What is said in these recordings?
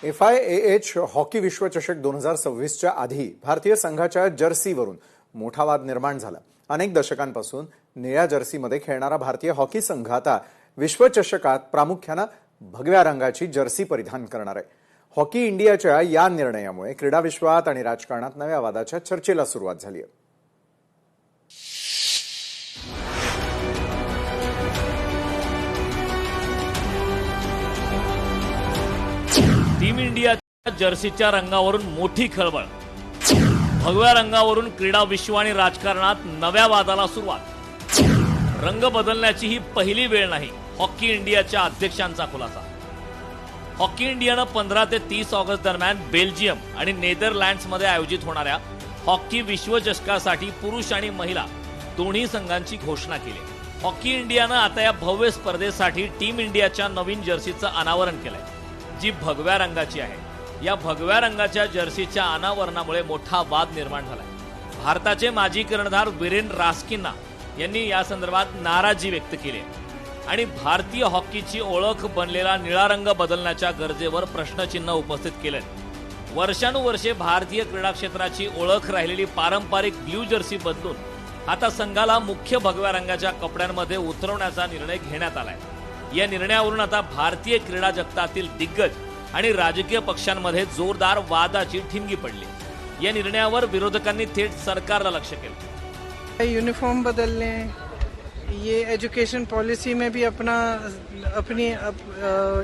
FIAH hockey विश्वचषक 2026च्या आधी भारतीय संघाच्या जर्सीवरून मोठा वाद निर्माण झाला। अनेक दशकांपासून निळ्या जर्सीमध्ये खेळणारा भारतीय हॉकी संघ आता विश्वचषकात प्रामुख्याने भगव्या रंगाची जर्सी परिधान करणार आहे। हॉकी इंडियाच्या या निर्णयामुळे क्रीडा विश्वात आणि राजकारणात नव्या वादाच्या चर्चेला सुरुवात झाली आहे। टीम इंडियाच्या जर्सीच्या रंगावरून मोठी खळबळ। भगव्या रंगावरून क्रीडा विश्व आणि राजकारणात नव्या वादाला सुरुवात। रंग बदलण्याची ही पहिली वेळ नाही, हॉकी इंडियाच्या अध्यक्षांचा खुलासा। हॉकी इंडियानं 15 ते 30 ऑगस्ट दरम्यान बेल्जियम आणि नेदरलँड्समध्ये आयोजित होणाऱ्या हॉकी विश्वचषकासाठी पुरुष आणि महिला दोन्ही संघांची घोषणा केली। हॉकी इंडियानं आता या भव्य स्पर्धेसाठी टीम इंडियाच्या नवीन जर्सीचं अनावरण केलंय, जी भगव्या रंगाची आहे। या भगव्या रंगाच्या जर्सीच्या अनावरणामुळे मोठा वाद निर्माण झालाय। भारताचे माजी कर्णधार वीरेन रास्किन्हा यांनी या संदर्भात नाराजी व्यक्त केली आणि भारतीय हॉकीची ओळख बनलेला निळा रंग बदलण्याच्या गरजेवर प्रश्नचिन्ह उपस्थित केले। वर्षानुवर्षे भारतीय क्रीडा क्षेत्राची ओळख राहिलेली पारंपरिक ब्ल्यू जर्सी बदलून आता संघाला मुख्य भगव्या रंगाच्या कपड्यांमध्ये उतरवण्याचा निर्णय घेण्यात आलाय। या निर्णयावरून आता भारतीय क्रीडा जगतातील दिग्गज आणि राजकीय पक्षांमध्ये जोरदार वादाची ठिणगी पडली। या निर्णयावर विरोधकांनी थेट सरकारला लक्ष्य केलं। यूनिफॉर्म बदलने, ये एजुकेशन पॉलिसी में भी अपनी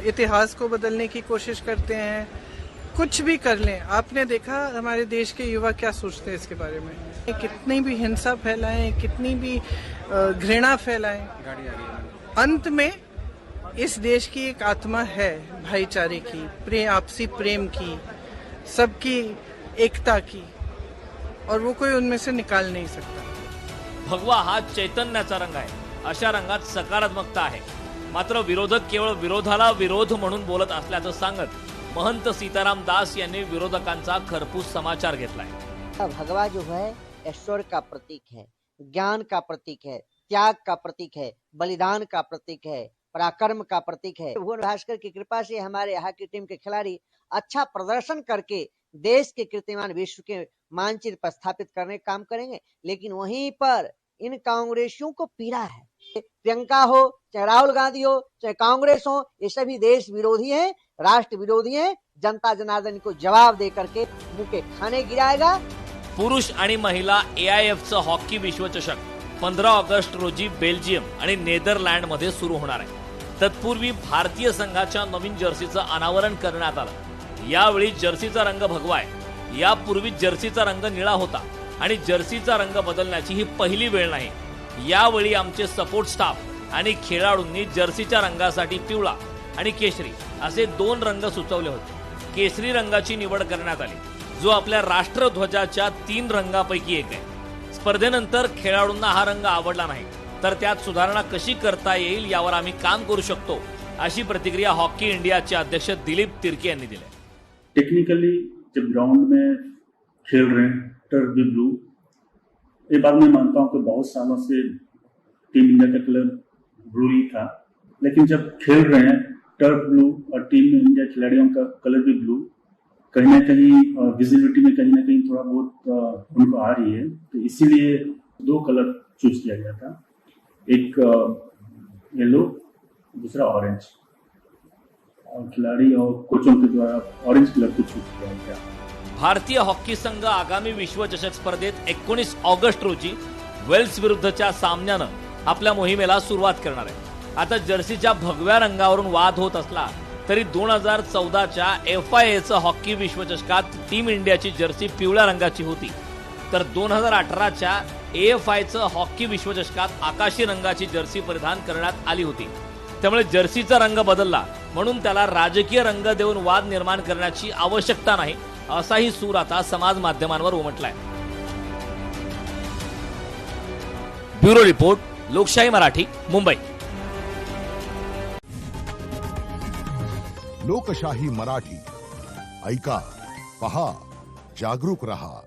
इतिहास को बदलने की कोशिश करते हैं। कुछ भी कर लें, आपने देखा हमारे देश के युवा क्या सोचते हैं इसके बारे में। कितनी भी हिंसा फैलाएं, कितनी भी घृणा फैलाएं, अंत में इस देश की एक आत्मा है भाईचारे की, आपसी प्रेम की, सबकी एकता की, और वो कोई उनमें से निकाल नहीं सकता। भगवा हा चैतन्याचा रंग आहे, अशा रंगात सकारात्मकता आहे। मात्र विरोधक केवळ विरोधाला विरोध म्हणून बोलत असल्याचं सांगत महंत सीताराम दास यांनी विरोधकांचा खरपूस समाचार घेतलाय। भगवा जो है ऐश्वर्य का प्रतीक है, ज्ञान का प्रतीक है, त्याग का प्रतीक है, बलिदान का प्रतीक है, पराक्रम का प्रतीक है। भुवन भास्कर की कृपा से हमारे यहाँ की टीम के खिलाड़ी अच्छा प्रदर्शन करके देश के कीर्तिमान विश्व के मानचित्र पर स्थापित करने का काम करेंगे। लेकिन वहीं पर इन कांग्रेसियों को पीड़ा है। प्रियंका हो, चाहे राहुल गांधी हो, चाहे कांग्रेस हो, ये सभी देश विरोधी हैं, राष्ट्र विरोधी हैं। जनता जनार्दन को जवाब दे करके मुंह के खाने गिराएगा। पुरुष आणि महिला AIFचं हॉकी विश्वचषक 15 ऑगस्ट रोजी बेल्जियम आणि नेदरलँडमध्ये सुरू होणार आहे। तत्पूर्वी भारतीय संघाच्या नवीन जर्सीचं अनावरण करण्यात आलं। यावेळी जर्सीचा रंग भगवा आहे। यापूर्वी जर्सीचा रंग निळा होता आणि जर्सीचा रंग बदलण्याची ही पहिली वेळ नाही। यावेळी आमचे सपोर्ट स्टाफ आणि खेळाडूंनी जर्सीच्या रंगासाठी पिवळा आणि केशरी असे 2 रंग सुचवले होते। केशरी रंगाची निवड करण्यात आली, जो आपल्या राष्ट्रध्वजाच्या 3 रंगापैकी एक आहे। स्पर्धेनंतर खेळाडूंना हा रंग आवडला नाही, तर त्यात सुधारणा कशी करता येईल यावर आम्ही काम करू शकतो, अशी प्रतिक्रिया हॉकी इंडियाचे अध्यक्ष दिलीप तिर्की यांनी दिली। टेक्निकली जब ग्राउंड में खेल रहे हैं टर्फ ब्लू, ये बात मैं मानता हूं कि बहुत सालों से टीम इंडिया का कलर ब्लू ही था, लेकिन जब खेल रहे हैं टर्फ ब्लू और टीम इंडिया खिलाड़ियों का कलर भी ब्लू, कहीं ना कहीं विजिबिलिटी में कहीं ना कहीं थोड़ा बहुत उनको आ रही है। तो इसीलिए 2 कलर चूज किया गया था, एक येलो, दूसरा ऑरेंज, और खिलाड़ी और कोचों के द्वारा ऑरेंज कलर को चूज किया गया। भारतीय हॉकी संघ आगामी विश्वचषक स्पर्धेत 19 ऑगस्ट रोजी वेल्स विरुद्धच्या सामन्यानं आपल्या मोहिमेला सुरुवात करणार आहे। आता जर्सीच्या भगव्या रंगावरून वाद होत असला तरी 2014च्या FIAचं हॉकी विश्वचषकात टीम इंडियाची जर्सी पिवळ्या रंगाची होती, तर 2018च्या AFIचं हॉकी विश्वचषकात आकाशी रंगाची जर्सी परिधान करण्यात आली होती। त्यामुळे जर्सीचा रंग बदलला म्हणून त्याला राजकीय रंग देऊन वाद निर्माण करण्याची आवश्यकता नाही, असाही सूर आता समाज माध्यमांवर उमटलाय। ब्युरो रिपोर्ट, लोकशाही मराठी, मुंबई। लोकशाही मराठी ऐका, पहा, जागरूक रहा।